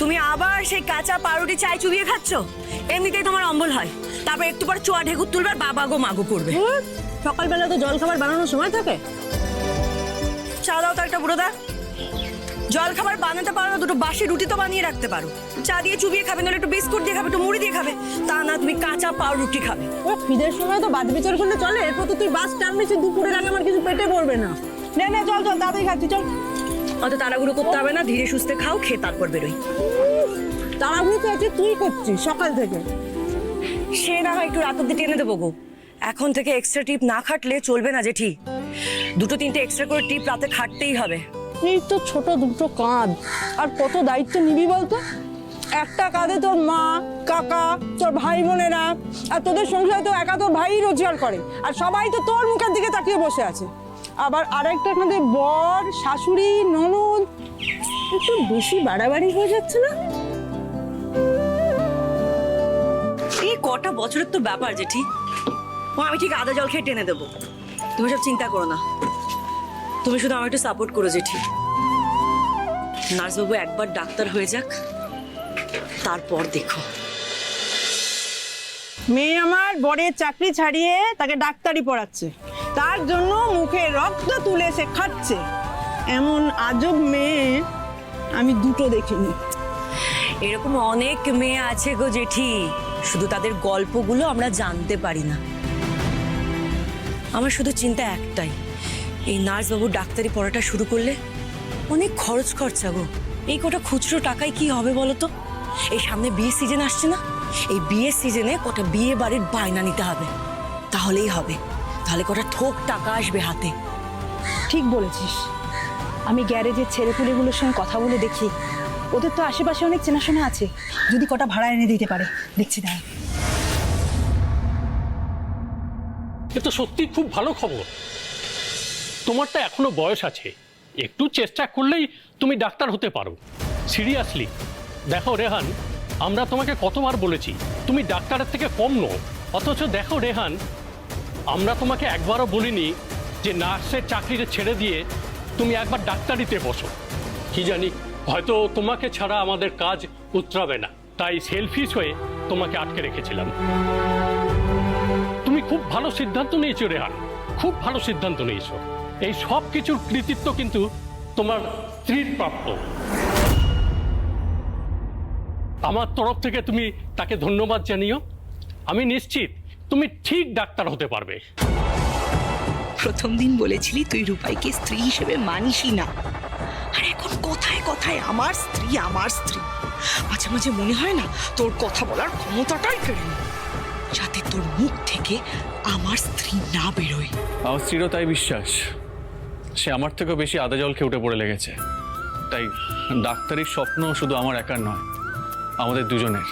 তুমি আবার সেই কাঁচা পাউরুটি চায় চুবিয়ে খাচ্ছ? এমনিতেই তোমার অম্বল হয়, তারপর একটু পর চোয়া ঢেকুর তুলবে আর বাবা গো মাগো করবে। সকালবেলা তো জল খাবার বানানোর সময় থাকে। চা দাও তো একটা বুড়োদা। জল খাবার বানাতে পারো না, দুটো বাসি রুটি তো বানিয়ে রাখতে পারো। চা দিয়ে চুবিয়ে খাবে, নাহলে একটু বিস্কুট দিয়ে খাবে, একটু মুড়ি দিয়ে খাবে। তা না, তুমি কাঁচা পাউরুটি খাবে। ও খিদের সময় তো বাদ বিচার করলে চলে, এরপর তো তুই বাস টানবি, দুপুরের আগে আমার কিছু পেটে পড়বে না। নে নে চল চল, তাড়াতাড়ি খাচ্ছি চল। অত তাড়াহুড়ো করতে হবে না, ধীরে সুস্থে খাও, খেয়ে তারপর বেরোই। তাড়াহুড়ো তো আছে তুই করছিস সকাল থেকে। সে না হয় একটু রাত অব্দি টেনে দেবো গো। এখন থেকে এক্সট্রা টিপ না খাটলে চলবে না জেঠি। দুটো তিনটে এক্সট্রা করে টিপ রাতে খাটতেই হবে। এই তো ছোট দুটো কাঁধ, আর কত দায়িত্ব নিবি বলতো? একটা কাঁধে তোর মা, কাকা, তোর ভাই বোনেরা, আর তোদের সংসারে তো একা তোর ভাই রোজগার করে, আর সবাই তো তোর মুখের দিকে তাকিয়ে বসে আছে। আবার আরেকটা কাঁধে বর, শাশুড়ি, ননদ। একটু বেশি বাড়াবাড়ি হয়ে যাচ্ছে না? এই কটা বছরের তো ব্যাপার জেঠি। আমি ঠিক আদা জল খেয়ে টেনে দেবো, তুমি সব চিন্তা করো না। তুমি শুধু আমার একটু সাপোর্ট করো জেঠি। নার্সবাবু একবার ডাক্তার হয়ে যাক, তারপর দেখো। মেয়ে আমার বরের চাকরি ছাড়িয়ে তাকে ডাক্তারি পড়াচ্ছে, তার জন্য মুখে রক্ত তুলে সে খাচ্ছে। এমন আজব মেয়ে আমি দুটো দেখিনি। এরকম অনেক মেয়ে আছে গো জেঠি, শুধু তাদের গল্পগুলো আমরা জানতে পারি না। আমার শুধু চিন্তা একটাই, এই নার্সবাবু ডাক্তারি পড়াটা শুরু করলে অনেক খরচ খরচা গো। এই কটা খুচরো টাকায় কি হবে বলো তো? এই সামনে বিয়ের সিজন আসছে না, এই বিয়ের সিজনে কটা বিয়ে বাড়ির বায়না নিতে হবে, তাহলেই হবে। তাহলে কটা থোক টাকা আসবে হাতে। ঠিক বলেছিস। আমি গ্যারেজের ছেলেপুলেগুলোর সঙ্গে কথা বলে দেখি, ওদের তো আশেপাশে অনেক চেনাশোনা আছে, যদি কটা ভাড়া এনে দিতে পারে। দেখছি দাঁড়া। এ তো সত্যি খুব ভালো খবর। তোমারটা এখনো বয়স আছে, একটু চেষ্টা করলেই তুমি ডাক্তার হতে পারো। সিরিয়াসলি দেখো রেহান, আমরা তোমাকে কতবার বলেছি তুমি ডাক্তারের থেকে কম নও, অথচ দেখো রেহান, আমরা তোমাকে একবারও বলিনি যে নার্সের চাকরিটা ছেড়ে দিয়ে তুমি একবার ডাক্তারিতে বসো। কি জানি, হয়তো তোমাকে ছাড়া আমাদের কাজ উতরাবে না, তাই সেলফিশ হয়ে তোমাকে আটকে রেখেছিলাম। তুমি খুব ভালো সিদ্ধান্ত নিয়েছো রেহান, খুব ভালো সিদ্ধান্ত নিয়েছো। এই সব কিছুর কৃতিত্ব কিন্তু তোমার স্ত্রীর প্রাপ্য। আমার তরফ থেকে তুমি তাকে ধন্যবাদ জানিও। আমি নিশ্চিত তুমি ঠিক ডাক্তার হতে পারবে। প্রথম দিন বলেছিলি তুই রূপাইকে স্ত্রী হিসেবে মানিসই না, আর এখন কথায় কথায় আমার স্ত্রী আমার স্ত্রী। মাঝে মাঝে মনে হয় না তোর কথা বলার ক্ষমতাটাই কেড়ে নি, যাতে তোর মুখ থেকে আমার স্ত্রী না বেরোয়। আমার স্ত্রীরও তাই বিশ্বাস। সে আমার থেকেও বেশি আদা জল খেয়ে উঠে পড়ে লেগেছে। তাই ডাক্তারির স্বপ্ন শুধু আমার একার নয়, আমাদের দুজনের।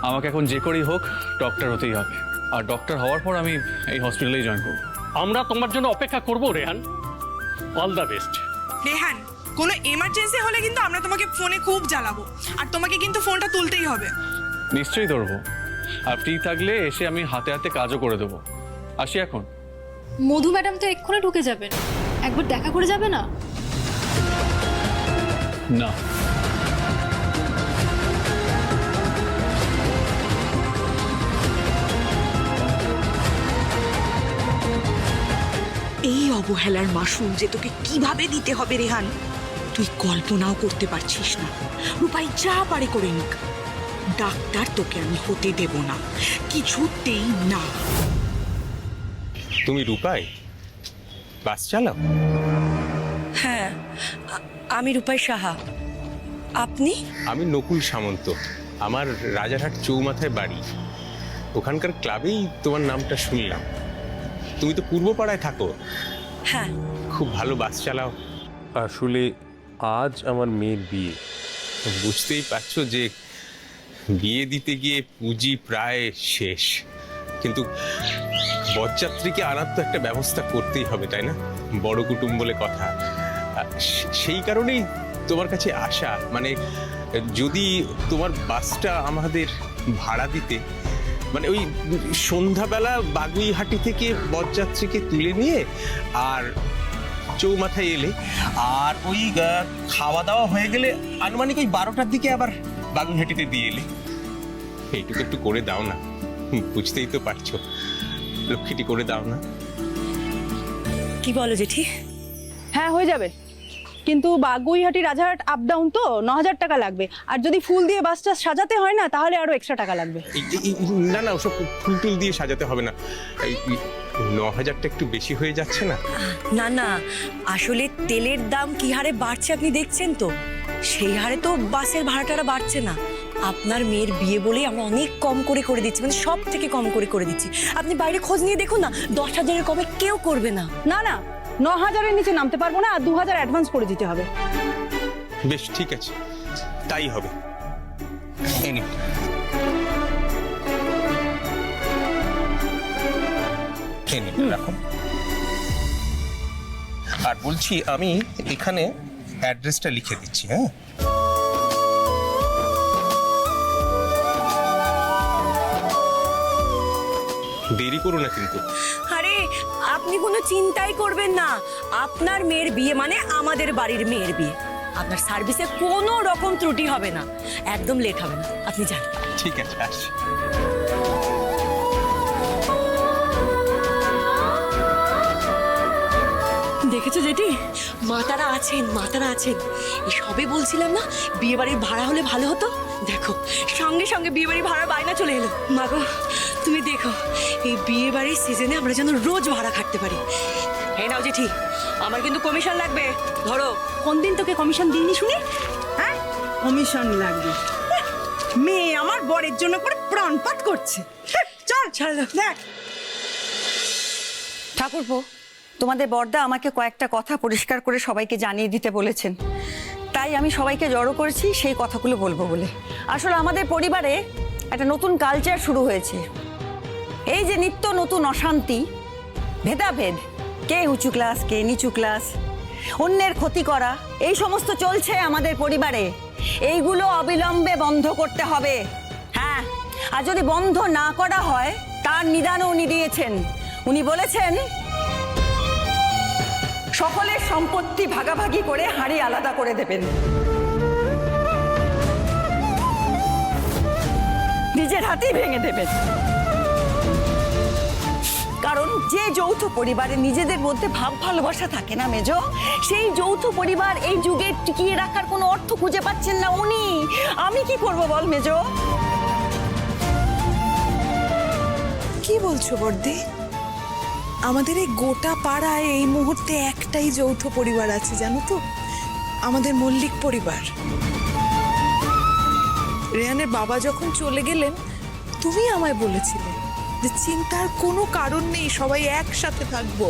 আমাকে এখন যে করেই হোক ডক্টর হতেই হবে, আর ডক্টর হওয়ার পর আমি এই হসপিটালেই জয়েন করব। আমরা তোমার জন্য অপেক্ষা করবো Rehan. All the best. Rehan, কোনো এমার্জেন্সি হলে কিন্তু আমরা তোমাকে ফোনে খুব জ্বালাবো, আর তোমাকে কিন্তু ফোনটা তুলতেই হবে। নিশ্চয়ই ধরবো, আর ফ্রি থাকলে এসে আমি হাতে হাতে কাজও করে দেবো। আসি এখন। মধু ম্যাডাম তো এক্ষুনি ঢুকে যাবেন, একবার দেখা করে যাবে না? না, এই অবহেলার মাসুল যে তোকে কিভাবে দিতে হবে রেহান, তুই কল্পনাও করতে পারছিস না। রূপাই যা পারে করে নিক, ডাক্তার তোকে আমি হতে দেব না, কিছুতেই না। তুমি রূপাই বাস চালাও? হ্যাঁ, আমি রূপাই সাহা। আপনি? আমি নকুল সামন্ত, আমার রাজারহাট চৌমাথায় বাড়ি। ওখানকার ক্লাবেই তোমার নামটা শুনলাম। তুমি তো পূর্বপাড়ায় থাকো। হ্যাঁ। খুব ভালো বাস চালাও। আসলে আজ আমার মেয়ের বিয়ে, বুঝতেই পারছো যে বিয়ে দিতে গিয়ে পুঁজি প্রায় শেষ, কিন্তু বরযাত্রীকে আনার তো একটা ব্যবস্থা করতেই হবে, তাই না? বড় কুটুম বলে কথা। সেই কারণেই তোমার কাছে আসা। মানে যদি তোমার বাসটা আমাদের ভাড়া দিতে, মানে ওই সন্ধ্যাবেলা বাগুইহাটি থেকে বরযাত্রীকে তুলে নিয়ে আর চৌমাথায় এলে, আর ওই খাওয়া দাওয়া হয়ে গেলে আনুমানিক ওই 12টার দিকে আবার বাগুইহাটিতে দিয়ে এলে। এইটুকু একটু করে দাও না, বুঝতেই তো পারছো, লক্ষ্মীটি করে দাও না। কি বলো জেঠি? হ্যাঁ হয়ে যাবে, কিন্তু বাগুইহাটি রাজারহাট আপ ডাউন তো 9,000 টাকা লাগবে, আর যদি ফুল দিয়ে বাসটা সাজাতে হয় না তাহলে আরো এক্সট্রা টাকা লাগবে। না না, ওসব ফুল টুল দিয়ে সাজাতে হবে না। এই 9,000টা একটু বেশি হয়ে যাচ্ছে না? না না, আসলে তেলের দাম কি হারে বাড়ছে আপনি দেখছেন তো, সেই হারে তো বাসের ভাড়াটা বাড়ছে না। আপনার মেয়ের বিয়ে বলেই আমরা অনেক কম করে দিচ্ছি, মানে সব থেকে কম করে দিচ্ছি। আপনি বাইরে খোঁজ নিয়ে দেখুন না, 10,000-এর কমে কেউ করবে না। না না, 9,000-এর নিচে নামতে পারবো না, আর 2,000 অ্যাডভান্স করে দিতে হবে। বেশ, ঠিক আছে, তাই হবে। এই নিন। এই নিন, রাখুন। আর বলছি, আমি এখানে অ্যাড্রেসটা লিখে দিচ্ছি। হ্যাঁ, দেরি করো না কিন্তু। আরে আপনি কোনো চিন্তাই করবেন না, আপনার মেয়ের বিয়ে মানে আমাদের বাড়ির মেয়ের বিয়ে। আপনার সার্ভিসে কোনো রকম ত্রুটি হবে না, একদম লেট হবে না, আপনি যান। ঠিক আছে, আসছি। দেখেছো জেঠি, মাতারা আছেন, মাতারা আছেন। এই সবে বলছিলাম না বিয়ে বাড়ির ভাড়া হলে ভালো হতো, দেখো সঙ্গে সঙ্গে বিয়ে বাড়ির ভাড়া বায়না চলে এলো। মাগো তুমি দেখো, এই বিয়ে বাড়ির সিজনে আমরা যেন রোজ ভাড়া খাটতে পারি। হ্যাঁ নাও জেঠি, আমার কিন্তু কমিশন লাগবে, ধরো। কোন দিন তোকে কমিশন দিইনি শুনি? হ্যাঁ, কমিশন লাগবে? মেয়ে আমার বরের জন্য করে প্রাণপাত করছে। চল চল দেখ। ঠাকুরপো, তোমাদের বড়দা আমাকে কয়েকটা কথা পরিষ্কার করে সবাইকে জানিয়ে দিতে বলেছেন, তাই আমি সবাইকে জড়ো করেছি সেই কথাগুলো বলবো বলে। আসলে আমাদের পরিবারে একটা নতুন কালচার শুরু হয়েছে। এই যে নিত্য নতুন অশান্তি, ভেদাভেদ, কে উঁচু ক্লাস কে নিচু ক্লাস, অন্যের ক্ষতি করা, এই সমস্ত চলছে আমাদের পরিবারে। এইগুলো অবিলম্বে বন্ধ করতে হবে। হ্যাঁ, আর যদি বন্ধ না করা হয় তার নিদানও উনি দিয়েছেন। উনি বলেছেন সকলের সম্পত্তি ভাগাভাগি করে হাঁড়ি আলাদা করে দেবেন, নিজের হাতেই ভেঙে দেবেন। কারণ যে যৌথ পরিবারে নিজেদের মধ্যে ভাব ভালোবাসা থাকে না মেজো, সেই যৌথ পরিবার এই যুগে টিকিয়ে রাখার কোনো অর্থ খুঁজে পাচ্ছেন না উনি। আমি কি করব বল মেজো? কি বলছো বর্দি? আমাদের এই গোটা পাড়ায় এই মুহূর্তে একটাই যৌথ পরিবার আছে, জানো তো, আমাদের মল্লিক পরিবার। রেহানের বাবা যখন চলে গেলেন, তুমি আমায় বলেছিলে যে চিন্তার কোনো কারণ নেই, সবাই একসাথে থাকবো।